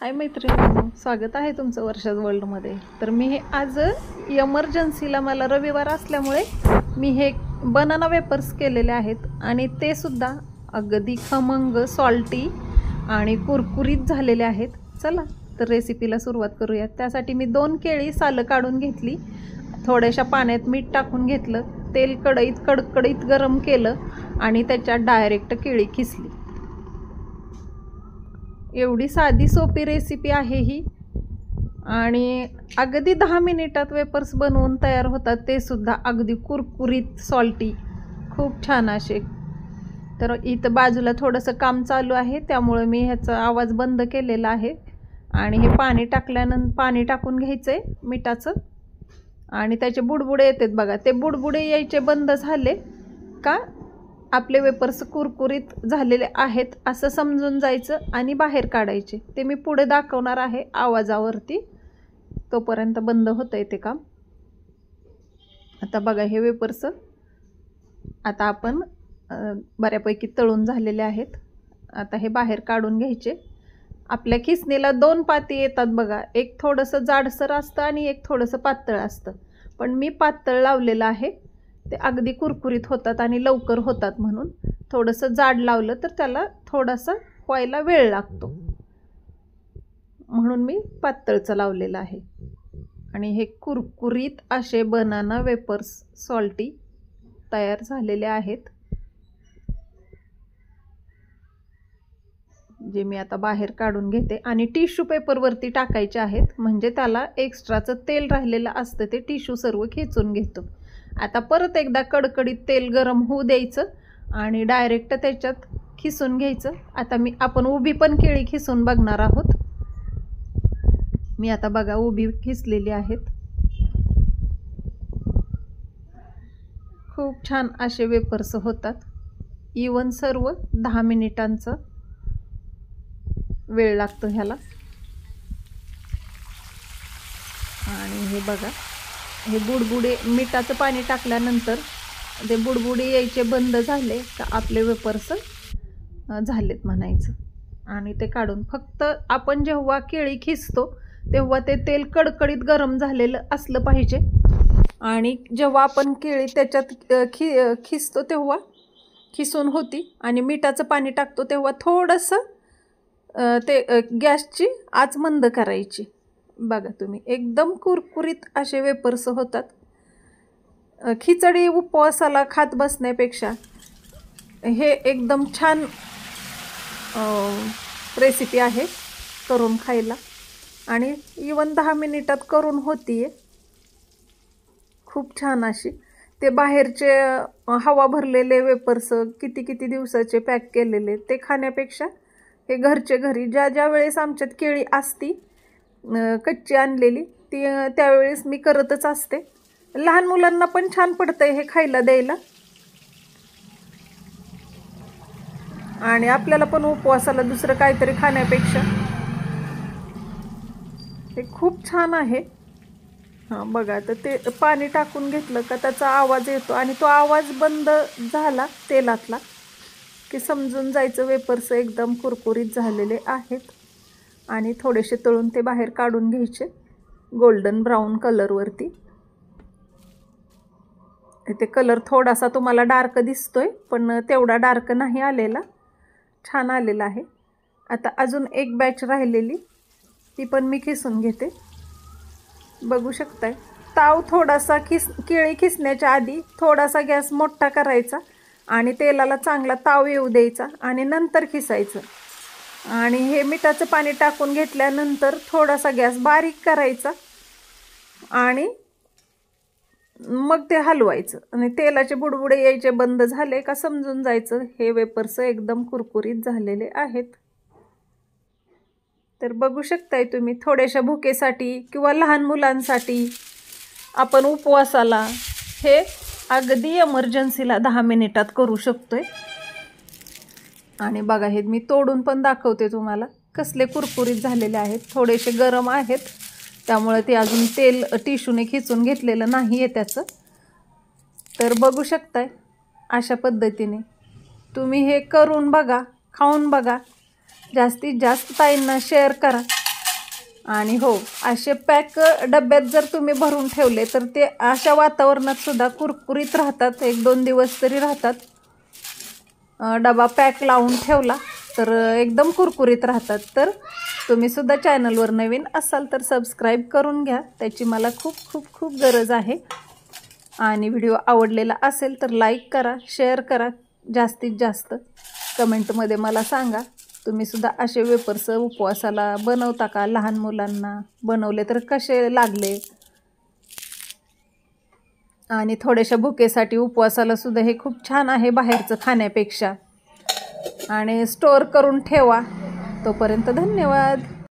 हाय मैत्रिणींनो, स्वागत आहे तुमचं वर्षाज वर्ल्डमध्ये। तर मी हे आज इमर्जन्सीला मला रविवार असल्यामुळे मी हे बनाना वेपर्स केलेले आहेत आणि ते सुद्धा अगदी खमंग सॉल्टी आणि कुरकुरीत झालेले आहेत। चला तर रेसिपीला सुरुवात करूया। त्यासाठी मी 2 केळी सालं काढून घेतली, थोड्याशा पाण्यात मीठ टाकून घेतलं, तेल कढईत कडकडीत गरम केलं आणि त्याच्यात डायरेक्ट केळी खिसली। एवढी साधी सोपी रेसिपी आहे ही आणि अगदी 10 मिनिटात वेपर्स बनवून तयार होतात, ते सुद्धा अगदी कुरकुरीत सॉल्टी, खूप छान असे। तर इथं बाजूला थोडंसं काम चालू आहे त्यामुळे मी ह्याचा आवाज बंद केलेला आहे आणि हे पाणी टाकल्यानंतर पाणी टाकून घ्यायचंय मिठाचं आणि त्याचे बुडबुडे येतात बघा। ते बुडबुडे यायचे बंद झाले का आपले वेपर्स कुरकुरीत झालेले आहेत असं समजून जायचं आणि बाहेर काढायचे। ते मी पुढे दाखवणार आहे आवाजावरती, तोपर्यंत बंद होतंय ते काम। आता बघा हे वेपर्स आता आपण बऱ्यापैकी तळून झालेले आहेत। आता हे बाहेर काढून घ्यायचे। आपल्या खिसणीला 2 पाती येतात बघा, एक थोडंसं जाडसर असतं आणि एक थोडंसं पातळ असतं, पण मी पातळ लावलेलं आहे। ते अगदी कुरकुरीत होतात आणि लवकर होतात, म्हणून थोडंसं जाड लावलं तर त्याला थोडासा व्हायला वेळ लागतो, म्हणून मी पातळचं लावलेलं आहे। आणि हे कुरकुरीत असे बनाना वेपर्स सॉल्टी तयार झालेले आहेत, जे मी आता बाहेर काढून घेते आणि टिश्यू पेपरवरती टाकायचे आहेत, म्हणजे त्याला एक्स्ट्राचं तेल राहिलेलं असतं ते टिश्यू सर्व खेचून घेतो। आता परत एकदा कडकडीत तेल गरम होऊ द्यायचं आणि डायरेक्ट त्याच्यात खिसून घ्यायचं। आता आपण उभी पण केळी खिसून बघणार आहोत। मी आता बघा उभी खिसलेली आहेत। खूप छान असे वेपर्स होतात। इवन सर्व 10 मिनिटांचा वेळ लागतो ह्याला। आणि हे बघा हे बुडबुडे मिठाचं पाणी टाकल्यानंतर ते बुडबुडे यायचे बंद झाले का आपले वेपर्स झालेत म्हणायचं। आणि ते काढून फक्त आपण जेव्हा केळी खिसतो तेव्हा ते तेल कडकडीत गरम झालेलं असलं पाहिजे आणि जेव्हा आपण केळी त्याच्यात खिसतो तेव्हा खिसून होती आणि मिठाचं पाणी टाकतो तेव्हा थोडंसं ते गॅसची आच मंद करायची। बघा तुम्ही एकदम कुरकुरीत असे वेपर्स होतात। खिचडी उपवासाला खात बसण्यापेक्षा हे एकदम छान रेसिपी आहे करून खायला आणि इवन 10 मिनिटात करून होतीये, खूप छान अशी। ते बाहेरचे हवा भरलेले वेपर्स किती दिवसाचे पॅक केलेले ते खाण्यापेक्षा हे घरचे घरी ज्या वेळेस आमच्यात केळी असती कच्ची आणलेली ती त्यावेळेस मी करतच असते। लहान मुलांना पण छान पडतंय हे खायला द्यायला आणि आपल्याला पण उपवासाला दुसरं काहीतरी खाण्यापेक्षा हे खूप छान आहे। हां बघा, तर ते पाणी टाकून घेतलं का त्याचा आवाज येतो आणि तो आवाज बंद झाला तेलातला की समजून जायचं वेपर्स एकदम कुरकुरीत झालेले आहेत। आणि थोडेसे तळून ते बाहेर काढून घ्यायचे गोल्डन ब्राऊन कलरवरती। ते कलर थोडासा तुम्हाला डार्क दिसतोय पण तेवढा डार्क नाही आलेला, छान आलेला आहे। आता अजून एक बॅच राहिलेली ती पण मी खिसून घेते। बघू शकताय ताव थोडासा केळी खिसण्याच्या आधी थोडासा गॅस मोठा करायचा आणि तेलाला चांगला ताव येऊ द्यायचा आणि नंतर खिसायचं। आणि हे मिठाचं पाणी टाकून घेतल्यानंतर थोडासा गॅस बारीक करायचा आणि मग ते हलवायचं आणि तेलाचे बुडबुडे यायचे बंद झाले का समजून जायचं हे वेपर्स एकदम कुरकुरीत झालेले आहेत। तर बघू शकताय तुम्ही, थोड्याशा भुकेसाठी किंवा लहान मुलांसाठी आपण उपवासाला हे अगदी इमर्जन्सीला 10 मिनिटात करू शकतोय। आणि बघा हे मी तोडून पण दाखवते तुम्हाला कसले कुरकुरीत झालेले आहेत। थोडेसे गरम आहेत त्यामुळे ते अजून तेल टिश्यूने खिचून घेतलेलं नाही आहे त्याचं। तर बघू शकताय अशा पद्धतीने तुम्ही हे करून बघा, खाऊन बघा, जास्तीत जास्त ताईंना शेअर करा आणि हो, असे पॅक डब्यात जर तुम्ही भरून ठेवले तर ते अशा वातावरणात सुद्धा कुरकुरीत राहतात, 1-2 दिवस तरी राहतात. डबा पॅक लावून ठेवला तर एकदम कुरकुरीत राहतात. तर तुम्ही सुद्धा चॅनलवर नवीन असाल तर सबस्क्राईब करून घ्या, त्याची मला खूप खूप खूप गरज आहे. आणि व्हिडिओ आवडलेला असेल तर लाईक करा, शेअर करा, जास्तीत जास्त कमेंटमध्ये मला सांगा. तुम्ही सुद्धा असे वेपर्स उपवासाला बनवता का? लहान मुलांना बनवले तर कसे लागले? आणि थोड्याशा भुकेसाठी उपवासाला सुद्धा हे खूप छान आहे बाहेरचं खाण्यापेक्षा. आणि स्टोअर करून ठेवा. तोपर्यंत धन्यवाद.